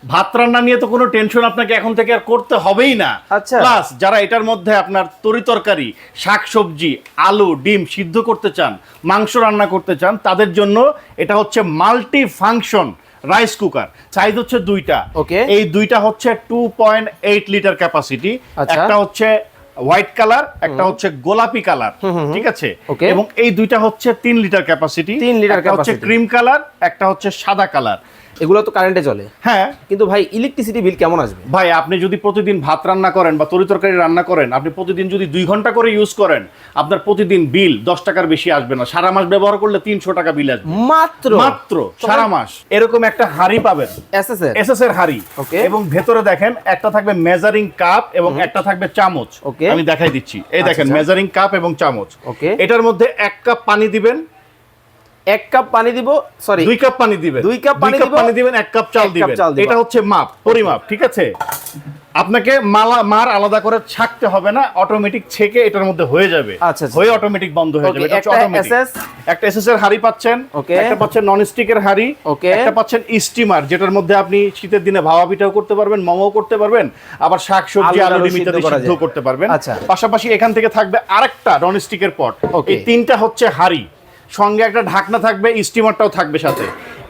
ভাত রান্না নিয়ে তো কোনো টেনশন আপনাকে এখন থেকে আর করতে হবেই না। আচ্ছা। প্লাস যারা এটার মধ্যে আপনার তরিতরকারি, শাকসবজি, আলু, ডিম সিদ্ধ করতে চান, মাংস রান্না করতে চান, তাদের জন্য এটা হচ্ছে multi function rice cooker. Size হচ্ছে দুইটা। ওকে। এই দুইটা হচ্ছে 2.8 লিটার ক্যাপাসিটি। আচ্ছা। একটা হচ্ছে হোয়াইট কালার, একটা হচ্ছে গোলাপি কালার, ঠিক আছে? ওকে। এবং এই দুইটা হচ্ছে 3 লিটার ক্যাপাসিটি। 3 লিটার একটা হচ্ছে capacity। ক্রিম কালার, একটা হচ্ছে সাদা কালার। এগুলো তো কারেন্টে চলে, হ্যাঁ কিন্তু ভাই ইলেকট্রিসিটি বিল কেমন আসবে? ভাই, আপনি যদি প্রতিদিন ভাত রান্না করেন বা তরিতরকারি রান্না করেন, আপনি প্রতিদিন যদি 2 ঘন্টা করে ইউজ করেন, আপনার প্রতিদিন বিল 10 টাকার বেশি আসবে না। সারা মাস ব্যবহার করলে 300 টাকা বিল আসবে মাত্র মাত্র সারা মাস। এরকম একটা হাড়ি পাবেন, এসএসএর। এসএস এর হাড়ি। ওকে। এবং ভেতরে দেখেন একটা থাকবে মেজারিং কাপ এবং একটা থাকবে চামচ। ওকে। আমি দেখাই দিচ্ছি, এই দেখেন আচ্ছা। মেজারিং কাপ এবং চামচ। ওকে। এটার মধ্যে 1 কাপ পানি দিবেন, 1 কাপ পানি দিব, সরি 2 কাপ পানি দিবেন, 2 কাপ পানি দিব, দিবেন, 1 কাপ চাল 1 কাপ দিবেন। চাল দিবা। এটা হচ্ছে মাপ, পরিমাপ, ঠিক আছে? আপনাকে মার আলাদা করে ছাকতে হবে না, অটোমেটিক ছেকে এটার মধ্যে হয়ে যাবে। আচ্ছা, আচ্ছা। হয়ে অটোমেটিক বন্ধ হয়ে ওকে, যাবে। এটা হচ্ছে একটা অটোমেটিক। SS একটা এসএস এর হাড়ি পাচ্ছেন, ওকে। একটা পাচ্ছেন নন স্টিকের হাড়ি, ওকে। একটা পাচ্ছেন স্টিমার, যেটার মধ্যে আপনি শীতের দিনে ভাপা পিঠাও করতে পারবেন, মোমো করতে পারবেন, আবার শাকসবজি, আলু আলু, ডিম সিদ্ধ ইত্যাদি করা সিদ্ধ যায়। করতে পারবেন। আচ্ছা। পাশাপাশি এখান থেকে থাকবে আরেকটা নন স্টিকের পট। ওকে। এই 3টা হচ্ছে হাড়ি, সঙ্গে একটা ঢাকনা থাকবে, স্টিমারটাও থাকবে সাথে।